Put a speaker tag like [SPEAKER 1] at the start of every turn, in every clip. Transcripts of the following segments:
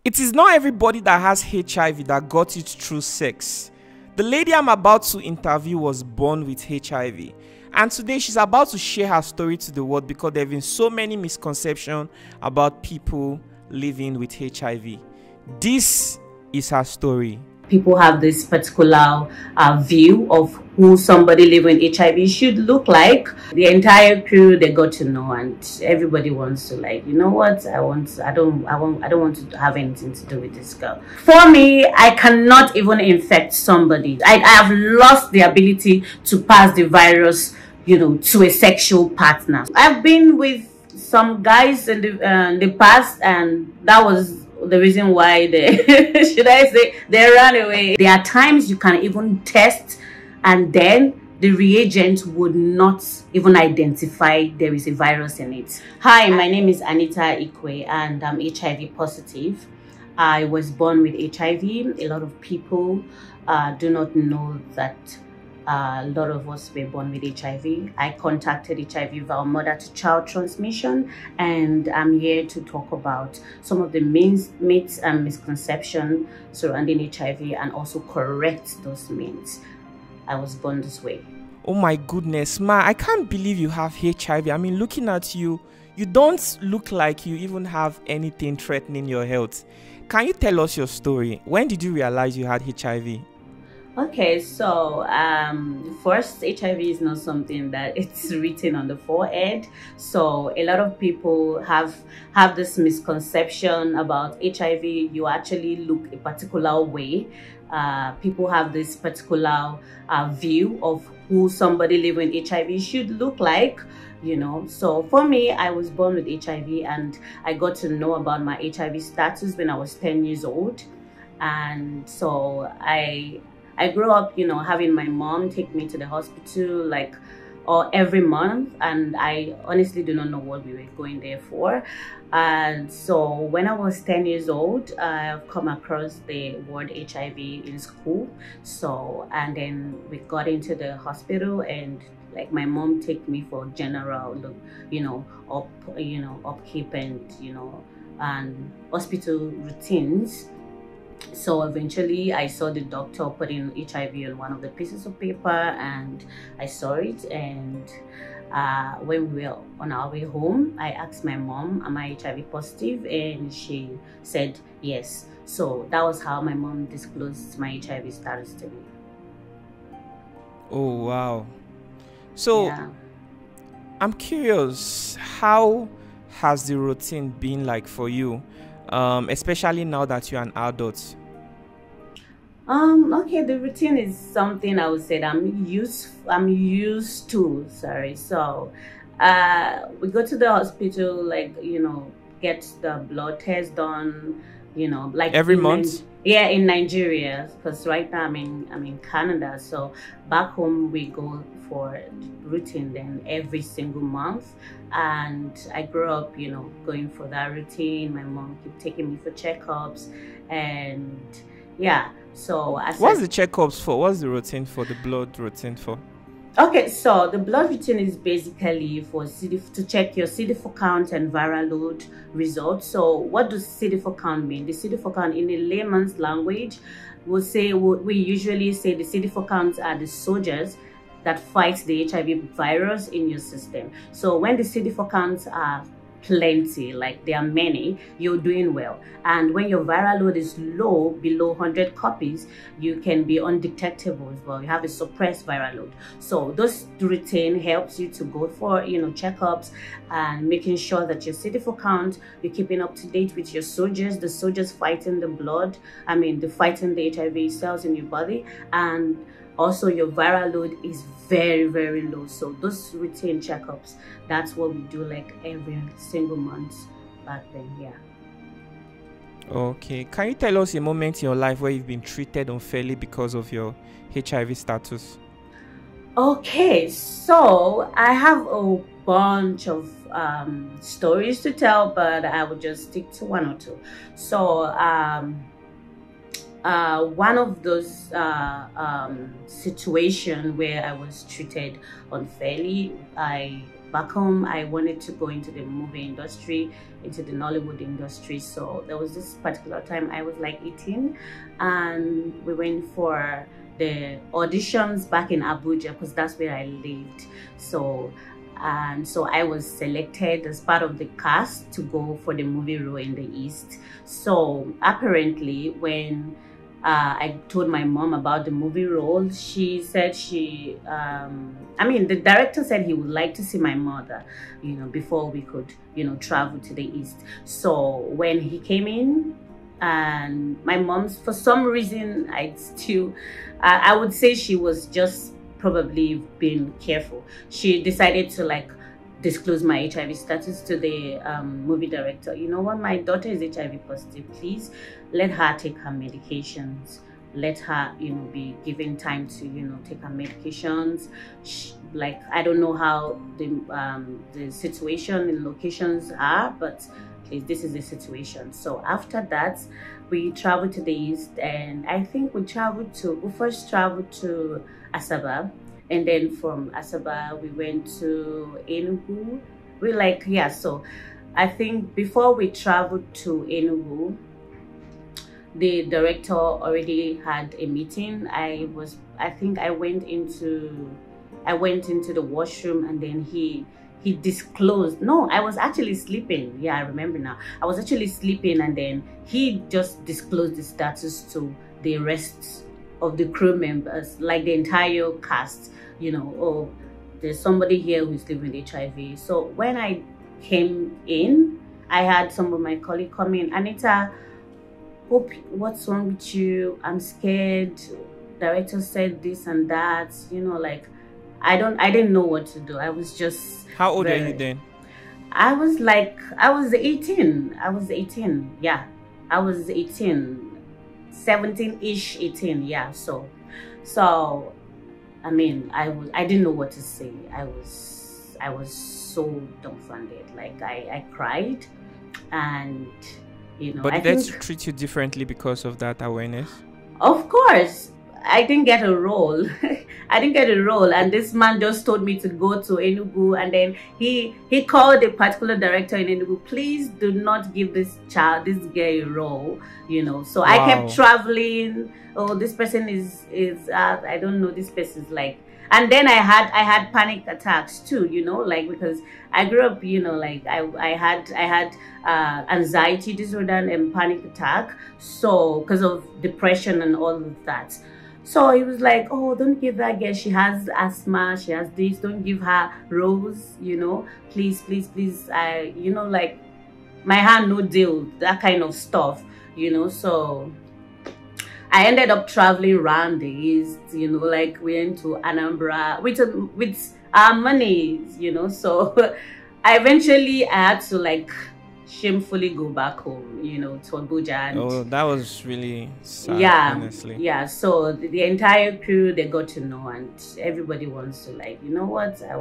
[SPEAKER 1] It is not everybody that has HIV that got it through sex. The lady I'm about to interview was born with HIV. And today she's about to share her story to the world because there have been so many misconceptions about people living with HIV. This is her story.
[SPEAKER 2] People have this particular view of who somebody living with HIV should look like. The entire crew, they got to know, and everybody wants to, like, you know what, I don't want to have anything to do with this girl. For me, I cannot even infect somebody. I have lost the ability to pass the virus, you know, to a sexual partner. I've been with some guys in the past, and that was the reason why they should I say they ran away. There are times you can even test and then the reagent would not even identify there is a virus in it. Hi, my name is Anita Ikwe and I'm HIV positive. I was born with HIV. A lot of people do not know that a lot of us were born with HIV. I contacted HIV via mother-to-child transmission, and I'm here to talk about some of the myths and misconceptions surrounding HIV and also correct those myths. I was born this way.
[SPEAKER 1] Oh my goodness, ma, I can't believe you have HIV. I mean, looking at you, you don't look like you even have anything threatening your health. Can you tell us your story? When did you realize you had HIV?
[SPEAKER 2] Okay, so first, HIV is not something that it's written on the forehead. So a lot of people have this misconception about HIV. You actually look a particular way. People have this particular view of who somebody living with HIV should look like, you know. So for me, I was born with HIV, and I got to know about my HIV status when I was 10 years old. And so I grew up, you know, having my mom take me to the hospital like every month, and I honestly do not know what we were going there for. And so when I was 10 years old, I've come across the word HIV in school. So, and then we got into the hospital, and like my mom take me for general, upkeep and hospital routines. So eventually I saw the doctor putting HIV on one of the pieces of paper, and I saw it. And when we were on our way home, I asked my mom, am I HIV positive? And she said yes. So that was how my mom disclosed my HIV status to me.
[SPEAKER 1] Oh wow. So
[SPEAKER 2] yeah.
[SPEAKER 1] I'm curious, how has the routine been like for you? Especially now that you're an adult?
[SPEAKER 2] Okay, the routine is something I would say that I'm used to. Sorry. So we go to the hospital, like, you know, get the blood test done, you know, like
[SPEAKER 1] every month.
[SPEAKER 2] Yeah, in Nigeria, because right now I'm in Canada. So back home we go for routine then every single month. And I grew up, you know, going for that routine. My mom kept taking me for checkups, and yeah. So
[SPEAKER 1] what's the checkups for? What's the routine for? The blood routine for?
[SPEAKER 2] Okay, so the blood routine is basically for to check your CD4 count and viral load results. So what does CD4 count mean? The CD4 count in a layman's language we usually say the CD4 counts are the soldiers that fight the HIV virus in your system. So when the CD4 counts are plenty, like there are many, you're doing well. And when your viral load is low, below 100 copies, you can be undetectable as well. You have a suppressed viral load. So this routine helps you to go for, you know, checkups and making sure that your CD4 count, you're keeping up to date with your soldiers, the soldiers fighting the blood, fighting the HIV cells in your body, and also your viral load is very, very low. So those routine checkups, that's what we do like every single month back then. Yeah.
[SPEAKER 1] Okay, can you tell us a moment in your life where you've been treated unfairly because of your HIV status?
[SPEAKER 2] Okay, so I have a bunch of stories to tell, but I will just stick to one or two. So one of those situations where I was treated unfairly, I back home I wanted to go into the movie industry, into the Nollywood industry. So there was this particular time I was like 18, and we went for the auditions back in Abuja because that's where I lived. So I was selected as part of the cast to go for the movie role in the East. So apparently when I told my mom about the movie role, she said the director said he would like to see my mother, before we could, travel to the East. So when he came in, and my mom's, for some reason, I would say she was just probably being careful. She decided to like disclose my HIV status to the movie director. You know what, my daughter is HIV positive. Please let her take her medications. Let her, be given time to, take her medications. I don't know how the situation in locations are, but please, this is the situation. So after that, we traveled to the East, and I think we first traveled to Asaba, and then from Asaba we went to Enugu. So I think before we traveled to Enugu, the director already had a meeting. I went into the washroom, and then he disclosed. No, I was actually sleeping. Yeah, I remember now. I was actually sleeping, and then he just disclosed the status to the rest of the crew members, like the entire cast. Oh, there's somebody here who's living with HIV. So when I came in, I had some of my colleagues come in. Anita, what's wrong with you? I'm scared. Director said this and that. I didn't know what to do. I was just.
[SPEAKER 1] How old are you then?
[SPEAKER 2] I was 18. Yeah, I was 18, 17-ish, 18. Yeah. So, I didn't know what to say. I was so dumbfounded. Like I cried, and
[SPEAKER 1] But did they treat you differently because of that awareness?
[SPEAKER 2] Of course. I didn't get a role. And this man just told me to go to Enugu, and then he called a particular director in Enugu, please do not give this girl a role, So wow. I kept traveling. Oh, this person is I don't know, this person's like. And then I had panic attacks too, because I grew up, I had anxiety disorder and panic attack. So because of depression and all of that. So he was like, oh, don't give that girl, she has asthma, she has this, don't give her rose, please, my hand no deal, that kind of stuff, So I ended up traveling around the East, we went to Anambra with our money, So I had to shamefully go back home, to Abuja.
[SPEAKER 1] Oh, that was really sad,
[SPEAKER 2] yeah,
[SPEAKER 1] honestly.
[SPEAKER 2] Yeah, so the entire crew, they got to know, and everybody wants to you know what, I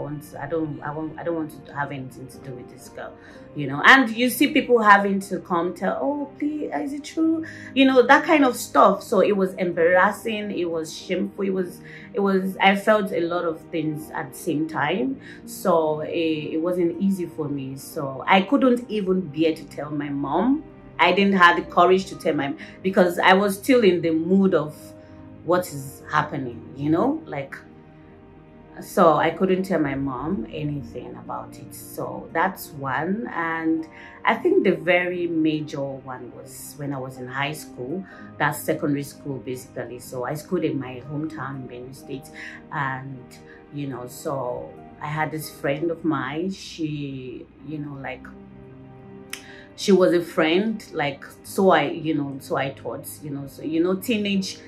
[SPEAKER 2] don't want to have anything to do with this girl, and you see people having to come tell, oh, please, is it true? That kind of stuff. So it was embarrassing, it was shameful, it was I felt a lot of things at the same time. So it wasn't easy for me. So I couldn't even bear to tell my mom. I didn't have the courage to tell because I was still in the mood of what is happening, so I couldn't tell my mom anything about it. So that's one. And I think the very major one was when I was in high school. That's secondary school, basically. So I schooled in my hometown in Benue State, and so I had this friend of mine. She she was a friend, so I thought, so teenage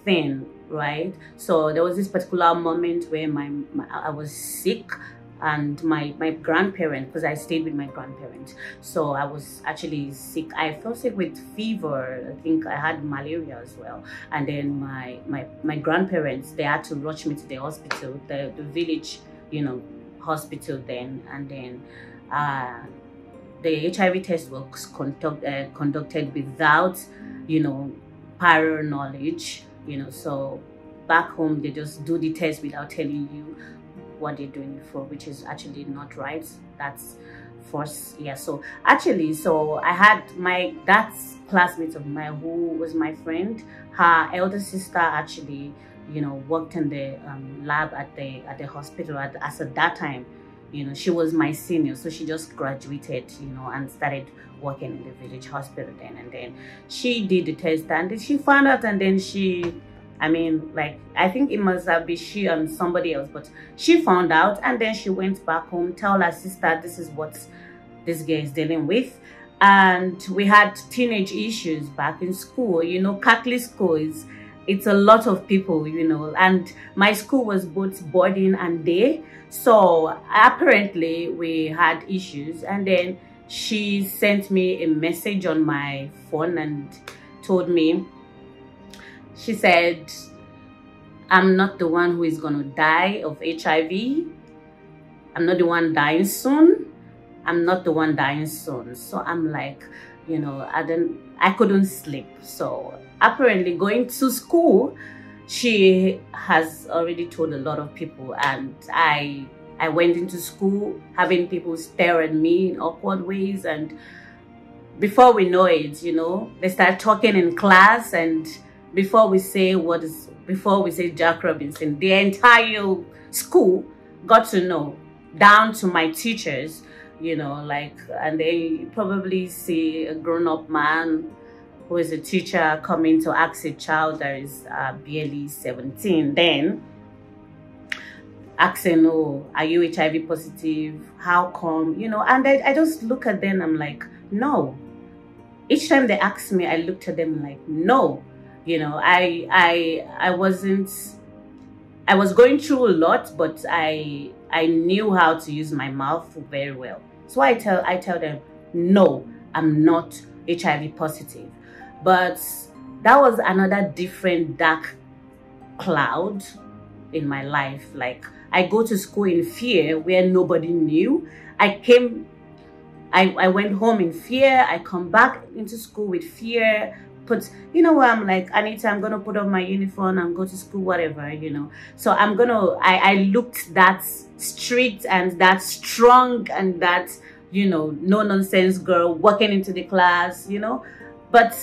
[SPEAKER 2] thing, right? So there was this particular moment where I was sick, and my grandparents, because I stayed with my grandparents, so I was actually sick. I felt sick with fever. I think I had malaria as well. And then my grandparents, they had to rush me to the hospital, the village, hospital then. And then the HIV test was conducted without, prior knowledge, so back home they just do the test without telling you. what they're doing it for, which is actually not right. That's force. Yeah. So actually, so I had that classmate of mine who was my friend. Her elder sister actually, worked in the lab at the hospital as at that time. She was my senior, so she just graduated, and started working in the village hospital then. And then she did the test, and then she found out, and then I think it must have been she and somebody else, but she found out, and then she went back home, tell her sister, this is what this girl is dealing with. And we had teenage issues back in school. Catholic school it's a lot of people, and my school was both boarding and day. So apparently we had issues, and then she sent me a message on my phone and told me, she said, I'm not the one who is going to die of HIV. I'm not the one dying soon. I'm not the one dying soon. So I'm like, I couldn't sleep. So apparently going to school, she has already told a lot of people, and I went into school having people stare at me in awkward ways, and before we know it, they start talking in class, and before we say Jack Robinson, the entire school got to know, down to my teachers, and they probably see a grown-up man who is a teacher coming to ask a child that is barely 17, then asking, oh, are you HIV positive? How come? And I just look at them, I'm like, no. Each time they ask me, I looked at them like, no. I was going through a lot, but I knew how to use my mouth very well. So I tell them, no, I'm not HIV positive. But that was another different dark cloud in my life. Like, I go to school in fear where nobody knew. I went home in fear. I come back into school with fear. But where I'm like, Anita, I'm going to put on my uniform and go to school, whatever, So I looked that strict and that strong and that, no nonsense girl walking into the class, But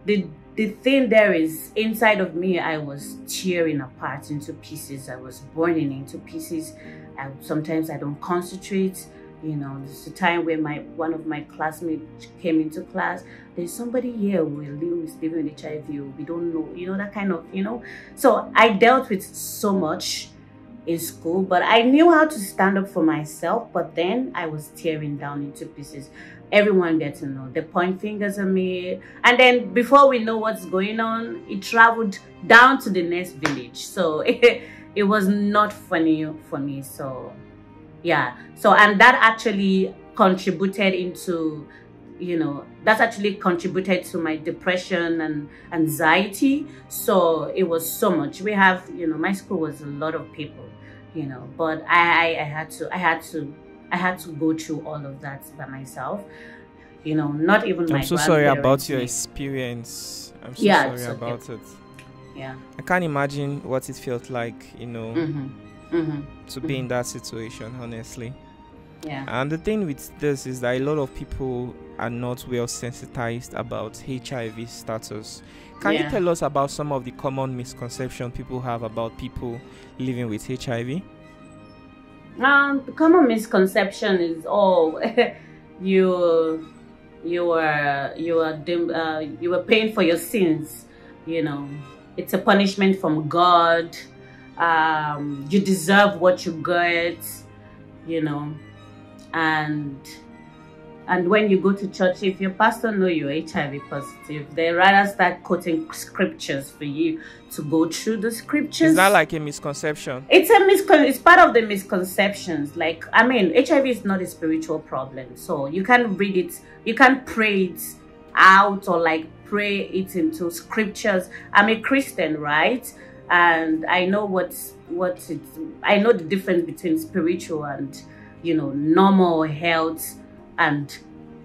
[SPEAKER 2] the thing there is, inside of me, I was tearing apart into pieces. I was burning into pieces. Sometimes I don't concentrate. There's a time where one of my classmates came into class. There's somebody here who is living with HIV. We don't know, that kind of, So I dealt with so much in school, but I knew how to stand up for myself. But then I was tearing down into pieces. Everyone gets to know. They point fingers at me. And then before we know what's going on, it traveled down to the next village. So it was not funny for me. So yeah. So, and that actually contributed into, that's actually contributed to my depression and anxiety. So it was so much. We have, my school was a lot of people, but I had to go through all of that by myself. Not even my
[SPEAKER 1] grandparents. I'm so sorry about your experience. I'm so sorry about it.
[SPEAKER 2] Yeah.
[SPEAKER 1] I can't imagine what it felt like, to be in that situation, honestly.
[SPEAKER 2] Yeah.
[SPEAKER 1] And the thing with this is that a lot of people are not well sensitized about HIV status. Can you tell us about some of the common misconceptions people have about people living with HIV?
[SPEAKER 2] The common misconception is, you were paying for your sins. It's a punishment from God. You deserve what you get. And when you go to church, if your pastor knows you're HIV positive, they rather start quoting scriptures for you to go through the scriptures.
[SPEAKER 1] Is that like a misconception?
[SPEAKER 2] It's part of the misconceptions. Like, HIV is not a spiritual problem. So you can't read it, you can't pray it out or like pray it into scriptures. I'm a Christian, right? And I know I know the difference between spiritual and, normal health and,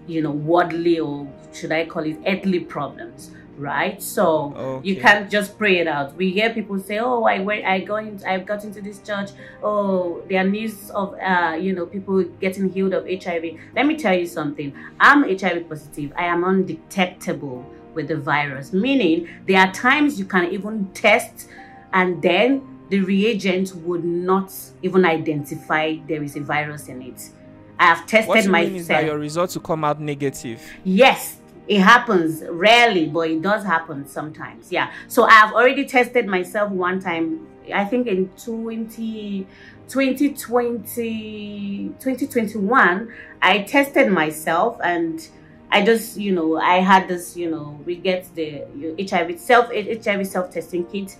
[SPEAKER 2] worldly, or should I call it earthly problems. right? So you
[SPEAKER 1] Okay.
[SPEAKER 2] can't just pray it out. We hear people say, "Oh, I got into this church. Oh, there are news of people getting healed of HIV." Let me tell you something. I'm HIV positive. I am undetectable with the virus, meaning there are times you can even test, and then the reagent would not even identify there is a virus in it. I have tested
[SPEAKER 1] What you
[SPEAKER 2] myself.
[SPEAKER 1] mean is that your results will come out negative.
[SPEAKER 2] Yes, it happens rarely, but it does happen sometimes. Yeah. So I've already tested myself one time, I think in 2021. I tested myself, and I just, I had this, we get the HIV self-testing kit,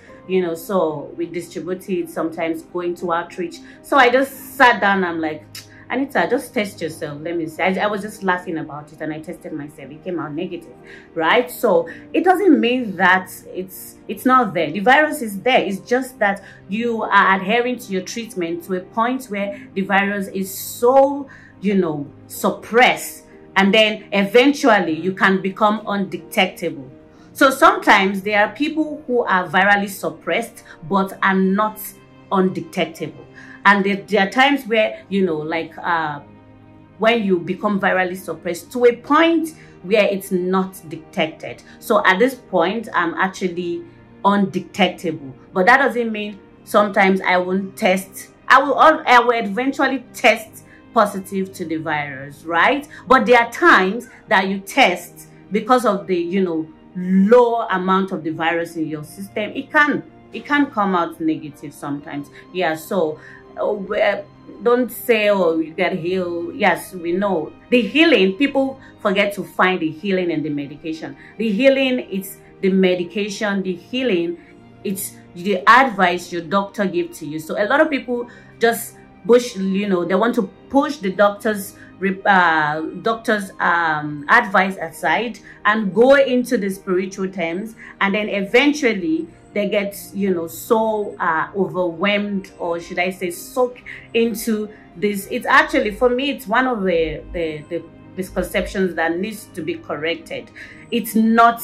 [SPEAKER 2] so we distribute it, sometimes going to outreach. So I just sat down, I'm like, Anita, just test yourself. Let me see. I was just laughing about it, and I tested myself. It came out negative, right? So it doesn't mean that it's not there. The virus is there. It's just that you are adhering to your treatment to a point where the virus is so, suppressed, and then eventually you can become undetectable. So sometimes there are people who are virally suppressed but are not undetectable. And there are times where, when you become virally suppressed to a point where it's not detected. So at this point, I'm actually undetectable. But that doesn't mean sometimes I won't test. I will eventually test positive to the virus, right? But there are times that you test because of the, low amount of the virus in your system. It can come out negative sometimes. Yeah, so don't say, oh, you get healed. Yes, we know the healing. People forget to find the healing in the medication. The healing is the medication. The healing, it's the advice your doctor gives to you. So a lot of people just push, they want to push the doctor's advice aside and go into the spiritual terms, and then eventually they get, so overwhelmed, or should I say soaked into this. It's actually, for me, it's one of the misconceptions that needs to be corrected. It's not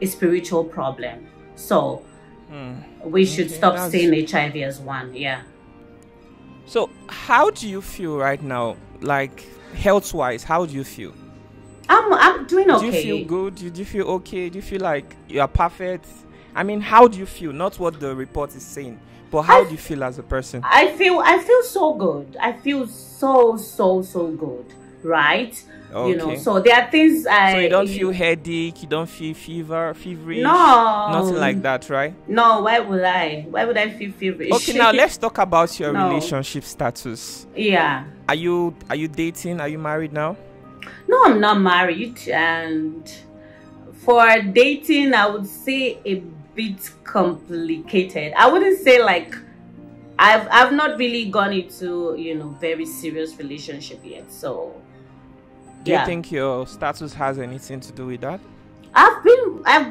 [SPEAKER 2] a spiritual problem. So we should stop seeing HIV as one. Yeah.
[SPEAKER 1] So how do you feel right now? Like health-wise, how do you feel?
[SPEAKER 2] I'm doing okay.
[SPEAKER 1] Do you feel good? Do you feel okay? Do you feel like you are perfect? I mean, how do you feel? Not what the report is saying, but how do you feel as a person?
[SPEAKER 2] I feel so good. I feel so good, right?
[SPEAKER 1] Okay.
[SPEAKER 2] So there are things
[SPEAKER 1] So you don't feel headache, you don't feel feverish?
[SPEAKER 2] No.
[SPEAKER 1] Nothing like that, right?
[SPEAKER 2] No, why would I feel feverish?
[SPEAKER 1] Okay, now let's talk about your relationship status.
[SPEAKER 2] Yeah.
[SPEAKER 1] Are you dating? Are you married now?
[SPEAKER 2] No, I'm not married, and for dating, I would say a bit complicated. I wouldn't say like I've not really gone into very serious relationship yet. So
[SPEAKER 1] do you think your status has anything to do with that?
[SPEAKER 2] I've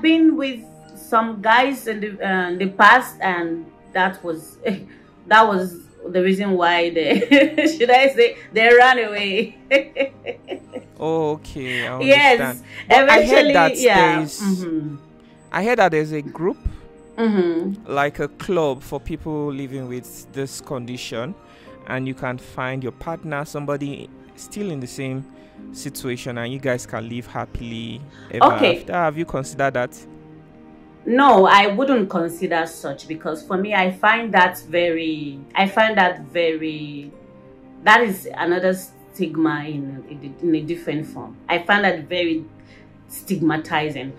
[SPEAKER 2] been with some guys in the past, and that was the reason why they should I say they ran away.
[SPEAKER 1] Oh, okay, I understand.
[SPEAKER 2] Yes, eventually,
[SPEAKER 1] I heard that there's a group, like a club for people living with this condition, and you can find your partner, somebody still in the same situation, and you guys can live happily ever after. Have you considered that?
[SPEAKER 2] No, I wouldn't consider such, because for me, I find that is another stigma in a different form. I find that very stigmatizing.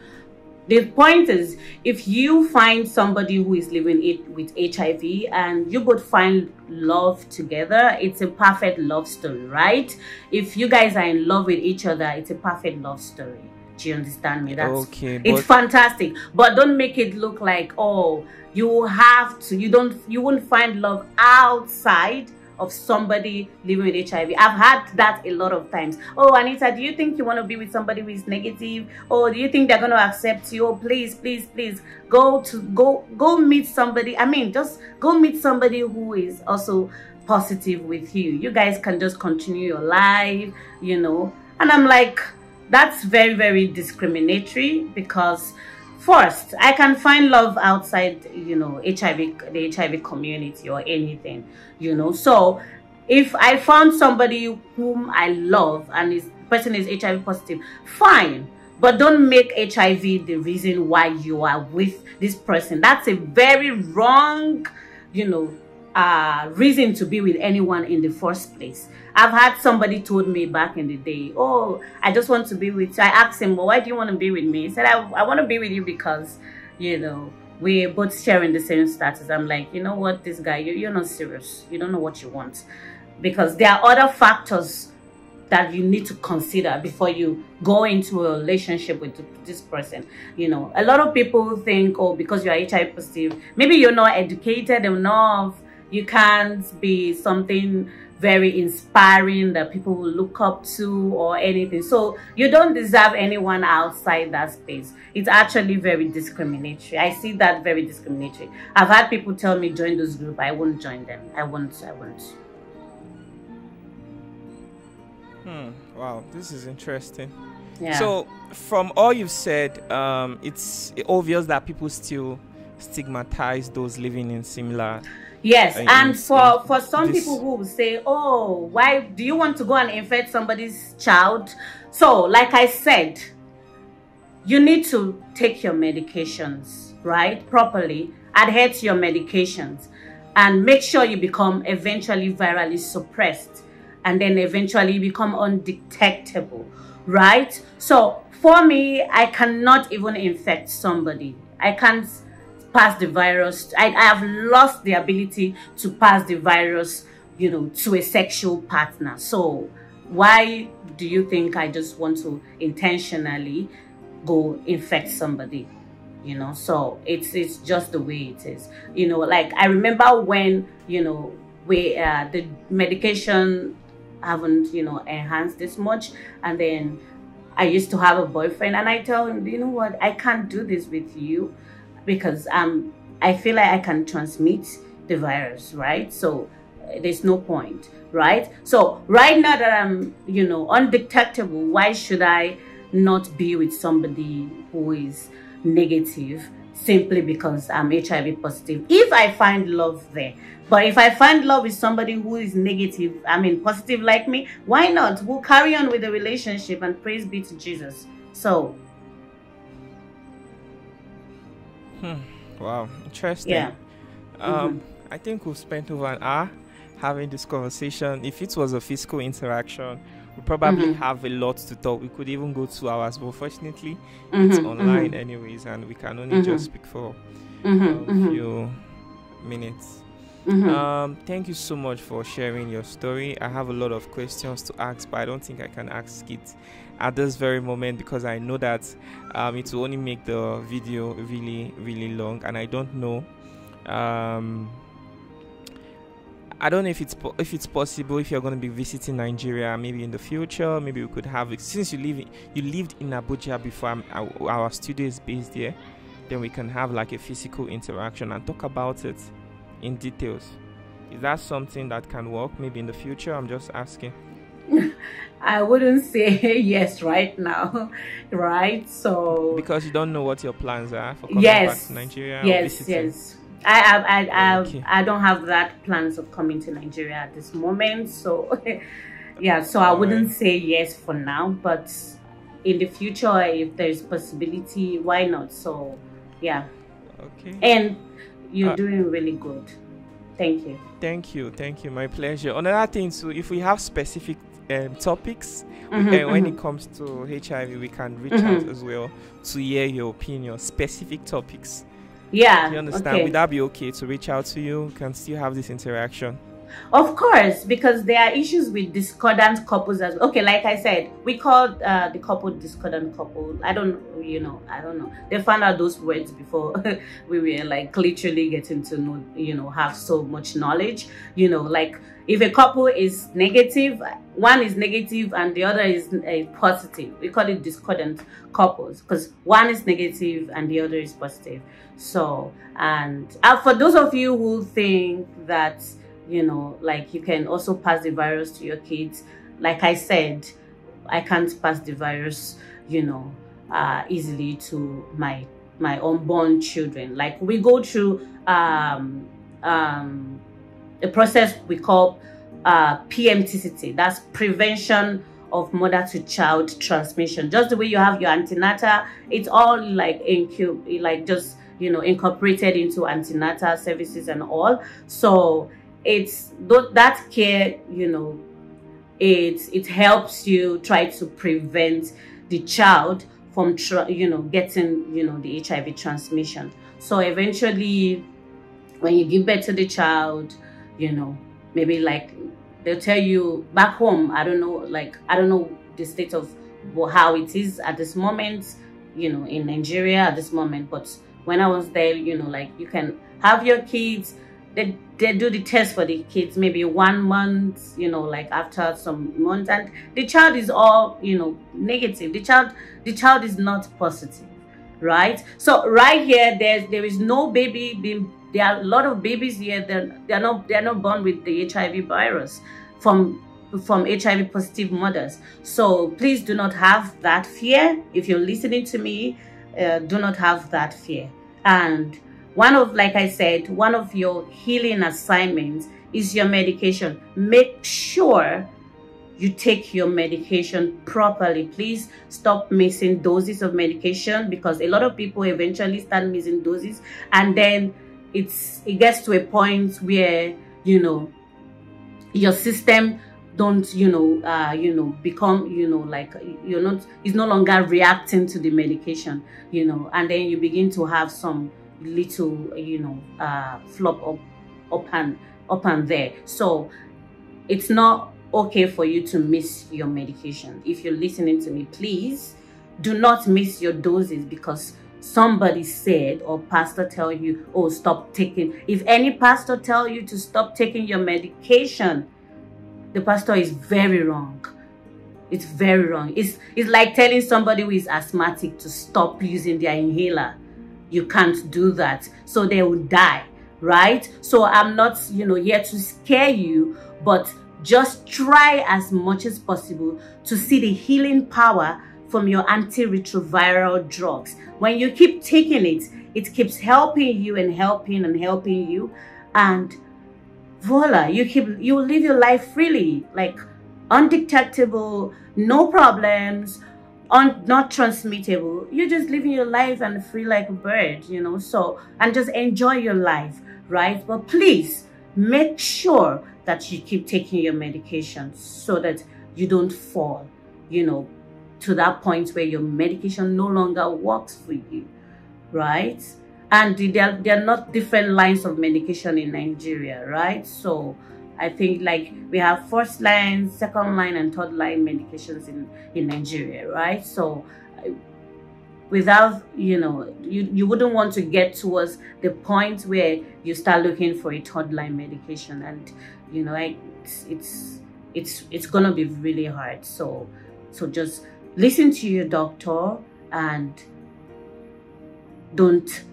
[SPEAKER 2] The point is, if you find somebody who is living with HIV and you both find love together, it's a perfect love story, right? If you guys are in love with each other, it's a perfect love story. Do you understand me? That's okay. It's fantastic, but don't make it look like, oh, you won't find love outside of somebody living with HIV. I've had that a lot of times. Oh, Anita, do you think you want to be with somebody who is negative? Or do you think they're going to accept you? Oh, please, go meet somebody. I mean, just go meet somebody who is also positive with you. You guys can just continue your life, And I'm like, that's very, very discriminatory, because First, I can find love outside, HIV, the HIV community or anything. So if I found somebody whom I love and this person is HIV positive, fine. But don't make HIV the reason why you are with this person. That's a very wrong, reason to be with anyone in the first place. I've had somebody told me back in the day, oh, I just want to be with you. I asked him, well, why do you want to be with me? He said, I want to be with you because, we're both sharing the same status. I'm like, you know what, this guy, you're not serious. You don't know what you want. Because there are other factors that you need to consider before you go into a relationship with this person. A lot of people think, oh, because you're HIV positive, maybe you're not educated enough, you can't be something very inspiring that people will look up to or anything. So you don't deserve anyone outside that space. It's actually very discriminatory. I see that very discriminatory. I've had people tell me, join this group. I won't join them. I won't.
[SPEAKER 1] Wow, this is interesting.
[SPEAKER 2] Yeah.
[SPEAKER 1] So from all you've said, it's obvious that people still stigmatize those living in similar.
[SPEAKER 2] Yes, and for some people who will say, oh, why do you want to go and infect somebody's child? So like I said, you need to take your medications, right, properly, adhere to your medications, and make sure you become eventually virally suppressed, and then eventually become undetectable, right? So for me, I cannot even infect somebody. I can't pass the virus. I have lost the ability to pass the virus, to a sexual partner. So why do you think I just want to intentionally go infect somebody? So it's just the way it is. Like I remember when, the medication haven't, enhanced this much, and then I used to have a boyfriend, and I tell him, you know what, I can't do this with you because I feel like I can transmit the virus, right? So there's no point, right? So right now that I'm, undetectable, why should I not be with somebody who is negative simply because I'm HIV positive? If I find love there. But if I find love with somebody who is negative, positive like me, why not? We'll carry on with the relationship, and praise be to Jesus. So
[SPEAKER 1] wow, interesting.
[SPEAKER 2] Yeah.
[SPEAKER 1] I think we've spent over an hour having this conversation. If it was a physical interaction, we probably have a lot to talk. We could even go 2 hours, but fortunately it's online anyways, and we can only just speak for a few minutes. Thank you so much for sharing your story. I have a lot of questions to ask, but I don't think I can ask it at this very moment because I know that it will only make the video really, really long, and I don't know. I don't know if it's possible, if you're going to be visiting Nigeria maybe in the future. Maybe we could have it, since you lived in Abuja before. Our studio is based there. Then we can have like a physical interaction and talk about it in details. Is that something that can work maybe in the future? I'm just asking.
[SPEAKER 2] I wouldn't say yes right now, right? So
[SPEAKER 1] because you don't know what your plans are for coming back to Nigeria.
[SPEAKER 2] Yes. I don't have that plans of coming to Nigeria at this moment. So yeah, so I wouldn't say yes for now, but in the future, if there's possibility, why not? So yeah.
[SPEAKER 1] Okay.
[SPEAKER 2] And you're doing really good. Thank you.
[SPEAKER 1] Thank you. My pleasure. Another thing, so if we have specific topics when it comes to HIV, we can reach out as well to hear your opinion. Specific topics.
[SPEAKER 2] Yeah.
[SPEAKER 1] You understand?
[SPEAKER 2] Okay.
[SPEAKER 1] Would that be okay to reach out to you? We can still have this interaction.
[SPEAKER 2] Of course, because there are issues with discordant couples as well. Okay, like I said, we called the couple discordant couple. I don't know. They found out those words before we were like literally getting to know, have so much knowledge. Like if a couple is negative, one is negative and the other is positive. We call it discordant couples because one is negative and the other is positive. So, and for those of you who think that like you can also pass the virus to your kids, like I said, I can't pass the virus, easily to my my unborn children. Like, we go through a process we call PMTCT. That's prevention of mother to child transmission. Just the way you have your antenatal, it's all like just, you know, incorporated into antenatal services and all. So it's that care, you know, it helps you try to prevent the child from getting, you know, the HIV transmission. So eventually, when you give birth to the child, you know, maybe like they'll tell you back home, I don't know the state of how it is at this moment, you know, in Nigeria at this moment, but when I was there, you know, like, you can have your kids, they do the test for the kids maybe 1 month, you know, like after some months, and the child is all, you know, negative. The child is not positive, right? So right here, there is no baby being, there are a lot of babies here, they're not born with the HIV virus from HIV positive mothers. So please do not have that fear. If you're listening to me, do not have that fear. And like I said, one of your healing assignments is your medication. Make sure you take your medication properly. Please stop missing doses of medication, because a lot of people eventually start missing doses, and then it gets to a point where, you know, your system don't, you know, become, you know, like, it's no longer reacting to the medication, you know, and then you begin to have some little, you know, flop up and there. So it's not okay for you to miss your medication. If you're listening to me, please do not miss your doses because somebody said, or pastor tell you, oh, stop taking. If any pastor tell you to stop taking your medication, the pastor is very wrong. It's very wrong. It's like telling somebody who is asthmatic to stop using their inhaler. You can't do that, so they will die, right? So I'm not, you know, here to scare you, but just try as much as possible to see the healing power from your antiretroviral drugs. When you keep taking it, it keeps helping you and helping and helping you, and voila, you will live your life freely, like undetectable, no problems, not transmittable. You're just living your life and free like a bird, you know. So, and just enjoy your life, right? But please make sure that you keep taking your medication so that you don't fall, you know, to that point where your medication no longer works for you, right? And there are not different lines of medication in Nigeria, right? So I think like we have first line, second line, and third line medications in Nigeria, right? So without, you know, you wouldn't want to get towards the point where you start looking for a third line medication, and you know, it's gonna be really hard. So just listen to your doctor and don't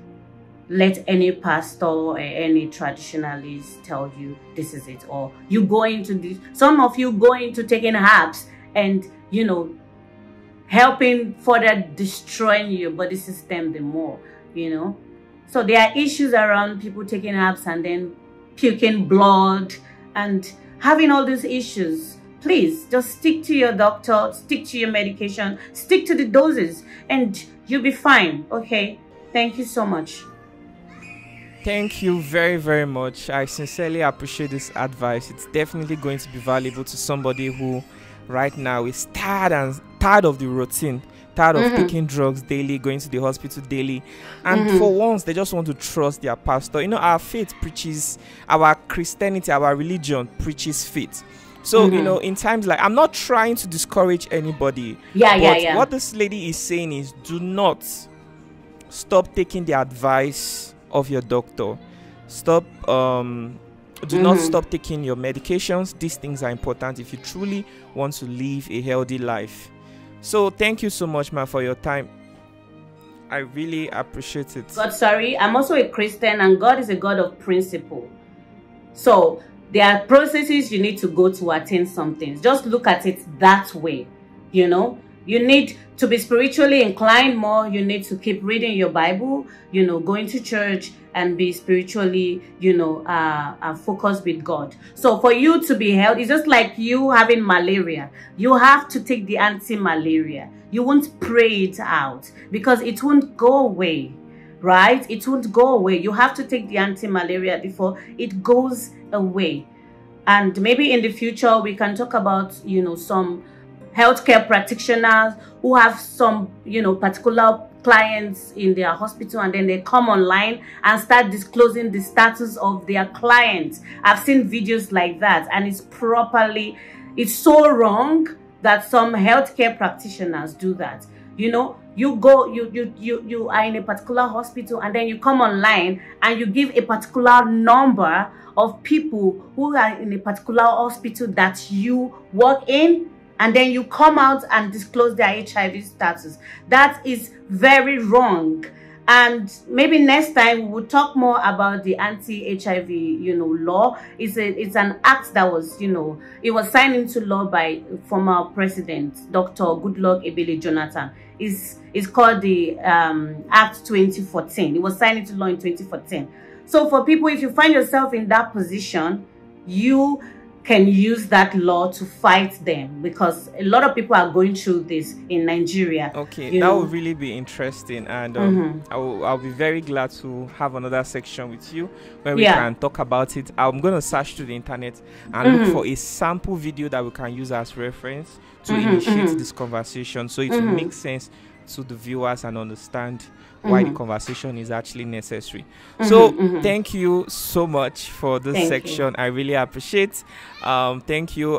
[SPEAKER 2] let any pastor or any traditionalist tell you this is it, or you go into this. Some of you go into taking herbs and, you know, helping further destroying your body system the more, you know. So there are issues around people taking herbs and then puking blood and having all these issues. Please just stick to your doctor, stick to your medication, stick to the doses, and you'll be fine. Okay, thank you so much.
[SPEAKER 1] Thank you very, very much. I sincerely appreciate this advice. It's definitely going to be valuable to somebody who right now is tired of the routine, tired of taking drugs daily, going to the hospital daily, and for once they just want to trust their pastor. You know, our faith preaches, our Christianity, our religion preaches faith. So, you know, in times like, I'm not trying to discourage anybody. What this lady is saying is, do not stop taking the advice of your doctor. Do not stop taking your medications. These things are important if you truly want to live a healthy life. So thank you so much, ma, for your time. I really appreciate it.
[SPEAKER 2] God, sorry, I'm also a Christian, and God is a God of principle. So there are processes you need to go to attain some things. Just look at it that way, you know. You need to be spiritually inclined more. You need to keep reading your Bible, going to church and be spiritually, focused with God. So for you to be healthy, it's just like you having malaria. You have to take the anti-malaria. You won't pray it out because it won't go away, right? It won't go away. You have to take the anti-malaria before it goes away. And maybe in the future, we can talk about, some healthcare practitioners who have some, particular clients in their hospital, and then they come online and start disclosing the status of their clients. I've seen videos like that, and it's so wrong that some healthcare practitioners do that. You are in a particular hospital, and then you come online and you give a particular number of people who are in a particular hospital that you work in, and then you come out and disclose their HIV status. That is very wrong. And maybe next time we'll talk more about the anti-HIV, law. It's an act that was, it was signed into law by former president, Dr. Goodluck Ebele Jonathan. It's called the Act 2014. It was signed into law in 2014. So for people, if you find yourself in that position, you can use that law to fight them, because a lot of people are going through this in Nigeria.
[SPEAKER 1] Okay, that would really be interesting, and I'll be very glad to have another section with you where we can talk about it. I'm going to search through the internet and look for a sample video that we can use as reference to initiate this conversation, so it will make sense to the viewers and understand why the conversation is actually necessary. So thank you so much for this section. I really appreciate. Thank you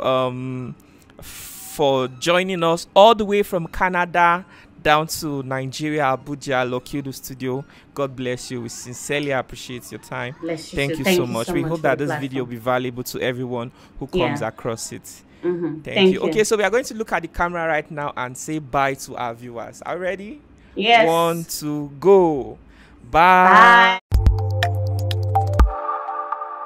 [SPEAKER 1] for joining us all the way from Canada down to Nigeria, Abuja, Luckyudu studio. God bless you. We sincerely appreciate your time.
[SPEAKER 2] Bless you.
[SPEAKER 1] Thank you so much. We hope that this video will be valuable to everyone who comes across it. Thank you. Okay, so we are going to look at the camera right now and say bye to our viewers. Are you ready?
[SPEAKER 2] Yes.
[SPEAKER 1] 1, 2, go. Bye.